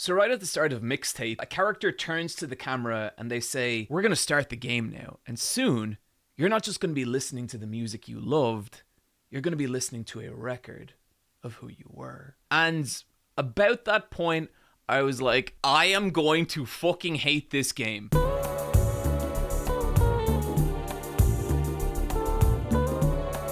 So right at the start of Mixtape, a character turns to the camera and they say, "We're going to start the game now. And soon, you're not just going to be listening to the music you loved, you're going to be listening to a record of who you were." And about that point, I was like, I am going to fucking hate this game.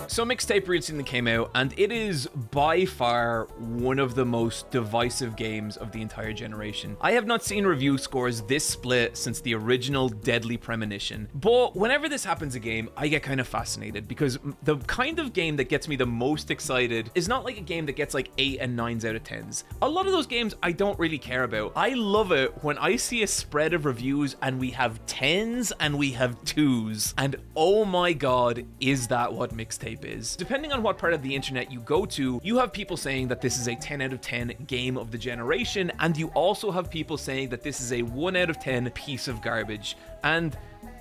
So Mixtape recently came out, and it is by far one of the most divisive games of the entire generation. I have not seen review scores this split since the original Deadly Premonition. But whenever this happens a game, I get kind of fascinated, because the kind of game that gets me the most excited is not like a game that gets like 8 and 9s out of 10s. A lot of those games I don't really care about. I love it when I see a spread of reviews and we have 10s and we have 2s. And oh my god, is that what Mixtape is. Depending on what part of the internet you go to, you have people saying that this is a 10 out of 10 game of the generation, and you also have people saying that this is a 1 out of 10 piece of garbage. And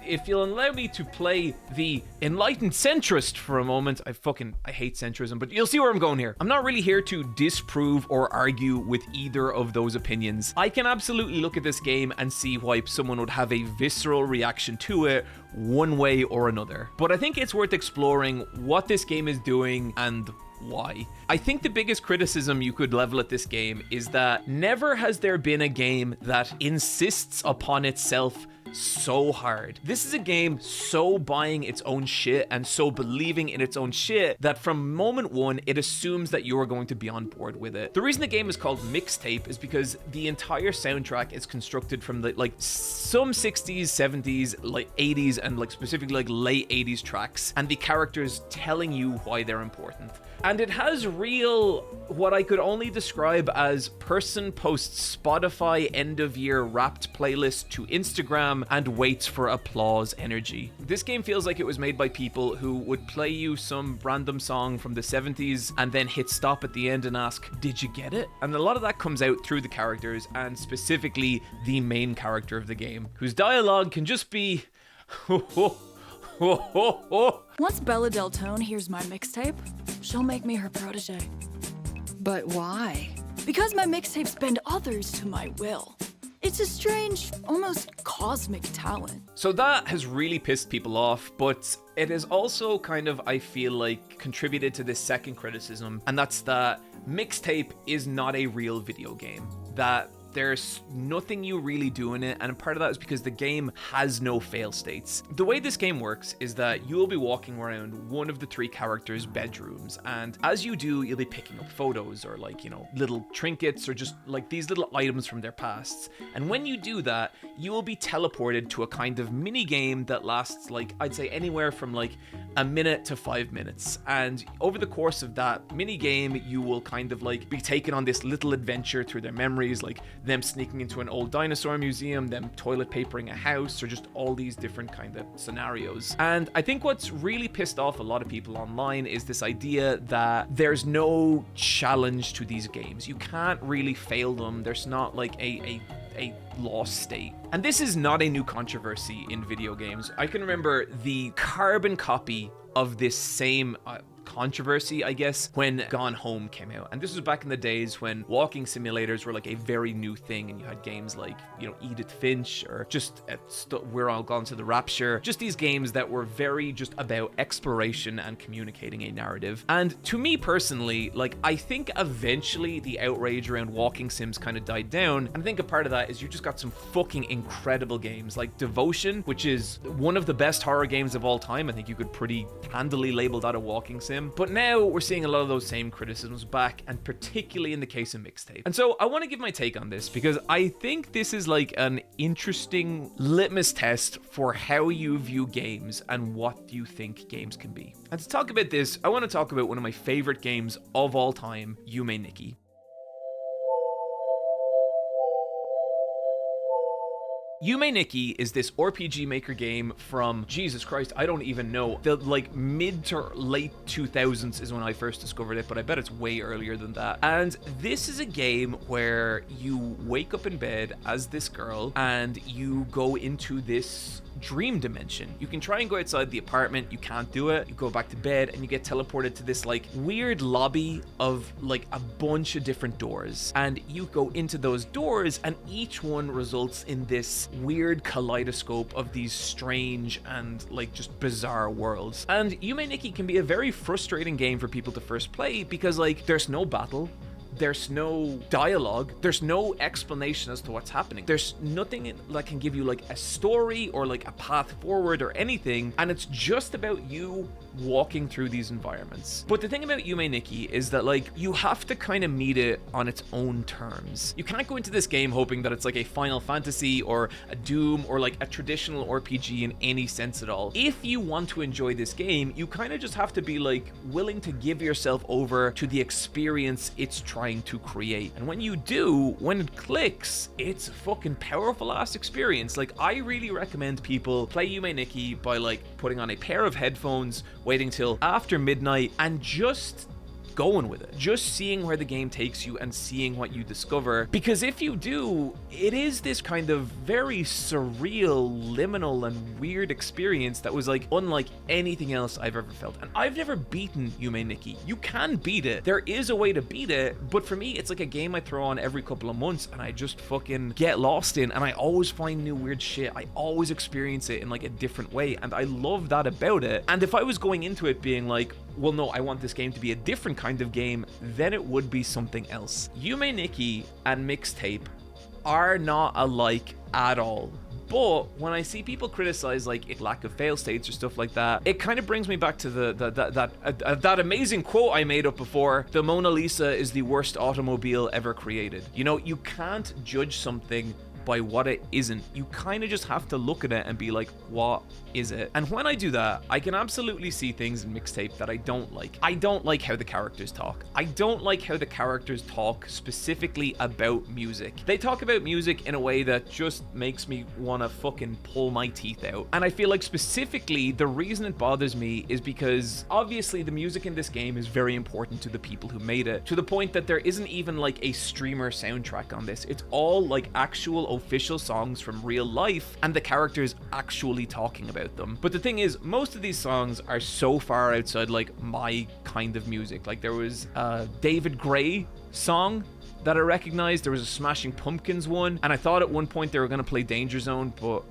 if you'll allow me to play the enlightened centrist for a moment, I hate centrism, but you'll see where I'm going here. I'm not really here to disprove or argue with either of those opinions. I can absolutely look at this game and see why someone would have a visceral reaction to it one way or another. But I think it's worth exploring what this game is doing and why. I think the biggest criticism you could level at this game is that never has there been a game that insists upon itself so hard. This is a game so buying its own shit and so believing in its own shit that from moment one, it assumes that you are going to be on board with it. The reason the game is called Mixtape is because the entire soundtrack is constructed from the some 60s, 70s, 80s, and specifically late 80s tracks, and the characters telling you why they're important. And it has real, what I could only describe as person posts Spotify end of year wrapped playlist to Instagram and waits for applause energy. This game feels like it was made by people who would play you some random song from the 70s and then hit stop at the end and ask, "Did you get it?" And a lot of that comes out through the characters, and specifically the main character of the game, whose dialogue can just be Once Bella Del Tone hears my mixtape, she'll make me her protege. But why? Because my mixtapes bend others to my will. It's a strange, almost cosmic talent. So that has really pissed people off, but it has also kind of, I feel like, contributed to this second criticism, and that's that Mixtape is not a real video game. That there's nothing you really do in it, and part of that is because the game has no fail states. The way this game works is that you'll be walking around one of the three characters' bedrooms, and as you do, you'll be picking up photos or little trinkets or just these little items from their pasts. And when you do that, you will be teleported to a kind of mini game that lasts I'd say anywhere from a minute to 5 minutes. And over the course of that mini game, you will kind of be taken on this little adventure through their memories, them sneaking into an old dinosaur museum, them toilet papering a house, or just all these different kind of scenarios. And I think what's really pissed off a lot of people online is this idea that there's no challenge to these games. You can't really fail them. There's not a lost state. And this is not a new controversy in video games. I can remember the carbon copy of this same controversy, I guess, when Gone Home came out. And this was back in the days when walking simulators were a very new thing, and you had games like, Edith Finch, or just We're All Gone to the Rapture, just these games that were very just about exploration and communicating a narrative. And to me personally, I think eventually the outrage around walking sims kind of died down, and I think a part of that is you just got some fucking incredible games like Devotion, which is one of the best horror games of all time. I think you could pretty handily label that a walking sim. But now we're seeing a lot of those same criticisms back, and particularly in the case of Mixtape. And so I want to give my take on this, because I think this is an interesting litmus test for how you view games and what you think games can be. And to talk about this, I want to talk about one of my favorite games of all time, Yume Nikki. Yume Nikki is this RPG Maker game from, Jesus Christ, I don't even know. The like mid to late 2000s is when I first discovered it, but I bet it's way earlier than that. And this is a game where you wake up in bed as this girl and you go into this dream dimension. You can try and go outside the apartment, you can't do it. You go back to bed and you get teleported to this like weird lobby of like a bunch of different doors. And you go into those doors and each one results in this weird kaleidoscope of these strange and like just bizarre worlds. And Yume Nikki can be a very frustrating game for people to first play because like there's no battle, there's no dialogue, there's no explanation as to what's happening. There's nothing that can give you like a story or like a path forward or anything, and it's just about you walking through these environments. But the thing about Yume Nikki is that like you have to kind of meet it on its own terms. You can't go into this game hoping that it's like a Final Fantasy or a Doom or like a traditional RPG in any sense at all. If you want to enjoy this game, you kind of just have to be like willing to give yourself over to the experience it's trying to create. And when you do, when it clicks, it's a fucking powerful ass experience. Like I really recommend people play Yume Nikki by like putting on a pair of headphones, waiting till after midnight and just going with it, just seeing where the game takes you and seeing what you discover. Because if you do, it is this kind of very surreal, liminal and weird experience that was like unlike anything else I've ever felt. And I've never beaten Yume Nikki. You can beat it, there is a way to beat it, but for me it's like a game I throw on every couple of months and I just fucking get lost in, and I always find new weird shit. I always experience it in like a different way, and I love that about it. And if I was going into it being like, well no, I want this game to be a different kind of game, then it would be something else. Yume Nikki and Mixtape are not alike at all. But when I see people criticize like it lack of fail states or stuff like that, it kind of brings me back to that amazing quote I made up before: the Mona Lisa is the worst automobile ever created. You know, you can't judge something by what it isn't. You kind of just have to look at it and be like, what is it? And when I do that, I can absolutely see things in Mixtape that I don't like. I don't like how the characters talk. I don't like how the characters talk specifically about music. They talk about music in a way that just makes me want to fucking pull my teeth out. And I feel like specifically the reason it bothers me is because obviously the music in this game is very important to the people who made it, to the point that there isn't even like a streamer soundtrack on this. It's all like actual official songs from real life and the characters actually talking about them. But the thing is, most of these songs are so far outside like my kind of music. Like there was a David Gray song that I recognized, there was a Smashing Pumpkins one, and I thought at one point they were going to play Danger Zone, but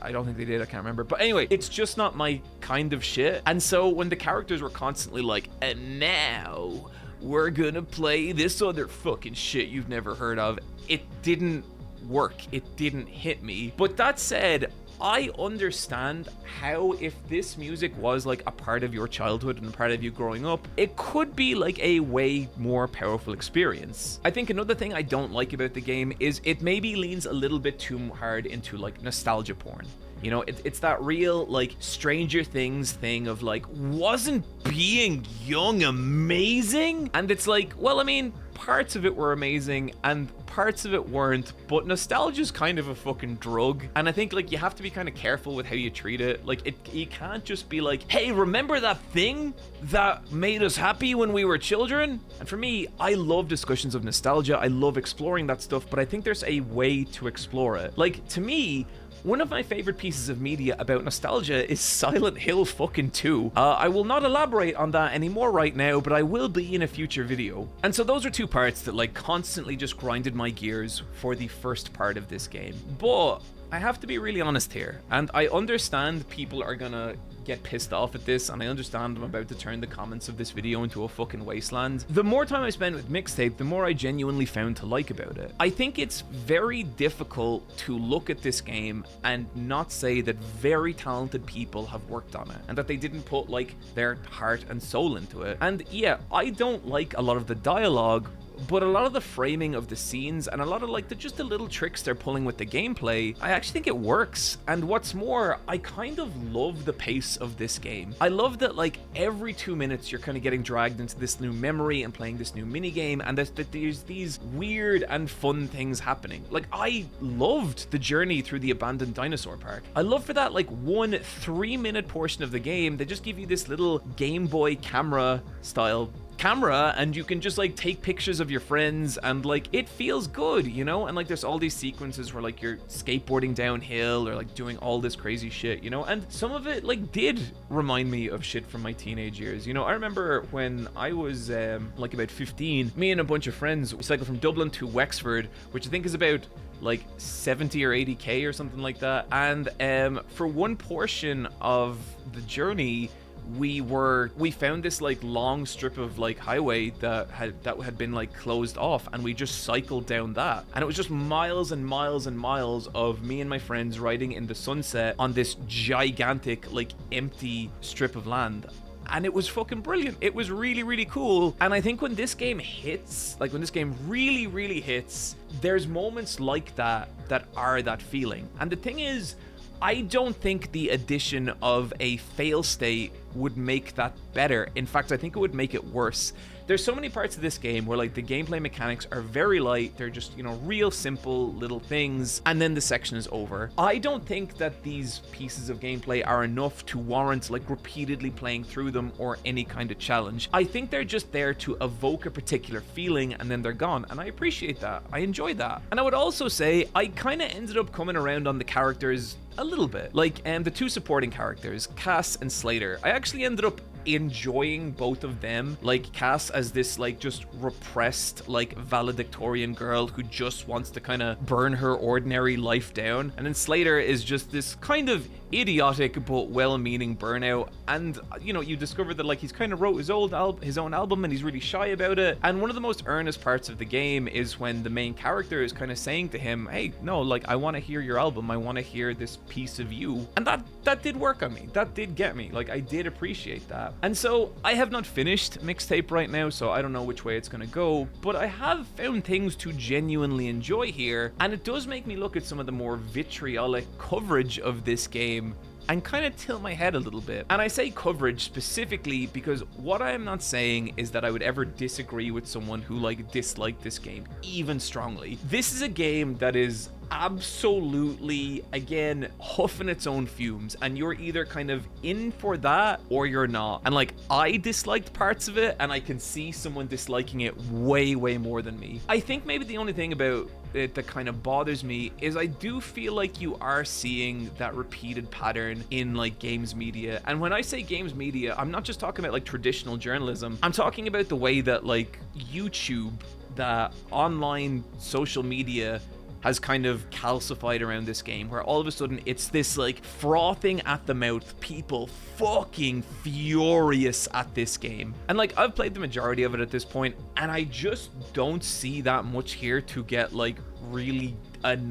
I don't think they did, I can't remember. But anyway, it's just not my kind of shit. And so when the characters were constantly like, and now we're gonna play this other fucking shit you've never heard of, it didn't work. It didn't hit me. But that said, I understand how if this music was like a part of your childhood and a part of you growing up, it could be like a way more powerful experience. I think another thing I don't like about the game is it maybe leans a little bit too hard into like nostalgia porn. You know, it's that real like Stranger Things thing of like, wasn't being young amazing? And it's like, well, I mean, parts of it were amazing and parts of it weren't, but nostalgia's kind of a fucking drug, and I think like you have to be kind of careful with how you treat it. Like you can't just be like, hey, remember that thing that made us happy when we were children? And for me, I love discussions of nostalgia, I love exploring that stuff, but I think there's a way to explore it. Like to me, one of my favorite pieces of media about nostalgia is Silent Hill fucking 2. I will not elaborate on that anymore right now, but I will be in a future video. And so those are two parts that like constantly just grinded my gears for the first part of this game. But I have to be really honest here, and I understand people are gonna get pissed off at this, and I understand I'm about to turn the comments of this video into a fucking wasteland. The more time I spent with Mixtape, the more I genuinely found to like about it. I think it's very difficult to look at this game and not say that very talented people have worked on it, and that they didn't put like their heart and soul into it. And yeah, I don't like a lot of the dialogue, but a lot of the framing of the scenes and a lot of like just the little tricks they're pulling with the gameplay, I actually think it works. And what's more, I kind of love the pace of this game. I love that like every 2 minutes you're kind of getting dragged into this new memory and playing this new mini game, and that there's these weird and fun things happening. Like, I loved the journey through the abandoned dinosaur park. I love for that like 1 3-minute portion of the game, they just give you this little Game Boy camera style camera, and you can just like take pictures of your friends, and like it feels good, you know. And like there's all these sequences where like you're skateboarding downhill or like doing all this crazy shit, you know. And some of it like did remind me of shit from my teenage years, you know. I remember when I was like about 15, me and a bunch of friends, we cycled from Dublin to Wexford, which I think is about like 70 or 80k or something like that. And for one portion of the journey, we found this like long strip of like highway that had been like closed off, and we just cycled down that, and it was just miles and miles and miles of me and my friends riding in the sunset on this gigantic like empty strip of land. And it was fucking brilliant. It was really, really cool. And I think when this game hits, like when this game really, really hits, there's moments like that are that feeling. And the thing is, I don't think the addition of a fail state would make that better. In fact, I think it would make it worse. There's so many parts of this game where like the gameplay mechanics are very light. They're just, you know, real simple little things, and then the section is over. I don't think that these pieces of gameplay are enough to warrant like repeatedly playing through them or any kind of challenge. I think they're just there to evoke a particular feeling, and then they're gone, and I appreciate that. I enjoy that. And I would also say I kind of ended up coming around on the characters a little bit. Like the two supporting characters, Cass and Slater, I actually ended up enjoying both of them. Like Cass as this like just repressed like valedictorian girl who just wants to kind of burn her ordinary life down, and then Slater is just this kind of idiotic but well-meaning burnout. And you know, you discover that like he's kind of wrote his own album and he's really shy about it. And one of the most earnest parts of the game is when the main character is kind of saying to him, hey, no, like I want to hear your album, I want to hear this piece of you. And that did work on me. That did get me. Like I did appreciate that. And so I have not finished Mixtape right now, so I don't know which way it's gonna go, but I have found things to genuinely enjoy here, and it does make me look at some of the more vitriolic coverage of this game and kind of tilt my head a little bit. And I say coverage specifically because what I am not saying is that I would ever disagree with someone who like disliked this game even strongly. This is a game that is absolutely, again, huffing its own fumes, and you're either kind of in for that or you're not. And like, I disliked parts of it, and I can see someone disliking it way, way more than me. I think maybe the only thing about it that kind of bothers me is I do feel like you are seeing that repeated pattern in like games media. And when I say games media, I'm not just talking about like traditional journalism. I'm talking about the way that like YouTube, that online social media has kind of calcified around this game, where all of a sudden it's this like frothing at the mouth, people fucking furious at this game. And like, I've played the majority of it at this point, and I just don't see that much here to get like really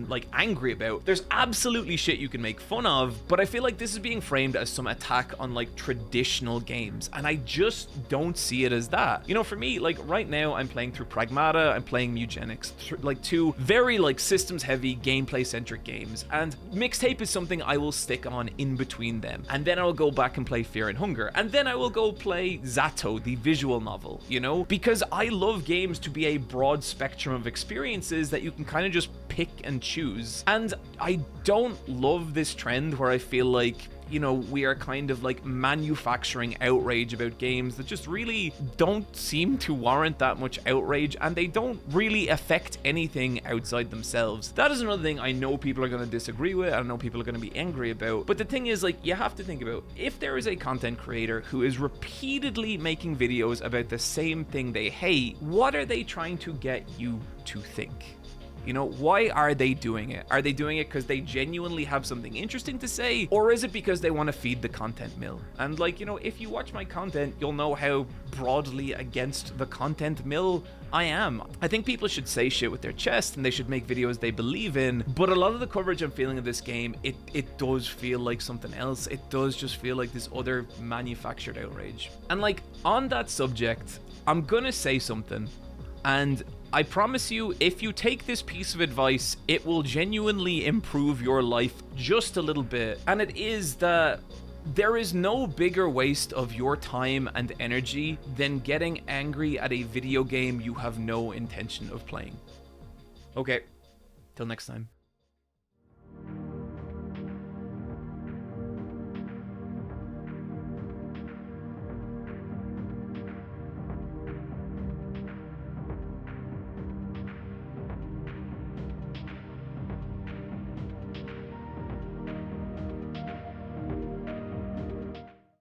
like angry about. There's absolutely shit you can make fun of, but I feel like this is being framed as some attack on like traditional games, and I just don't see it as that. You know, for me, like right now I'm playing through Pragmata, I'm playing Mugenics, like two very like systems heavy gameplay centric games, and Mixtape is something I will stick on in between them, and then I will go back and play Fear and Hunger, and then I will go play Zato, the visual novel, you know, because I love games to be a broad spectrum of experiences that you can kind of just pick and choose. And I don't love this trend where I feel like, you know, we are kind of like manufacturing outrage about games that just really don't seem to warrant that much outrage, and they don't really affect anything outside themselves. That is another thing I know people are going to disagree with, I know people are going to be angry about, but the thing is, like, you have to think about, if there is a content creator who is repeatedly making videos about the same thing they hate, what are they trying to get you to think? You know, why are they doing it? Are they doing it because they genuinely have something interesting to say? Or is it because they want to feed the content mill? And like, you know, if you watch my content, you'll know how broadly against the content mill I am. I think people should say shit with their chest, and they should make videos they believe in. But a lot of the coverage I'm feeling of this game, it does feel like something else. It does just feel like this other manufactured outrage. And like, on that subject, I'm gonna say something. And I promise you, if you take this piece of advice, it will genuinely improve your life just a little bit. And it is that there is no bigger waste of your time and energy than getting angry at a video game you have no intention of playing. Okay, till next time.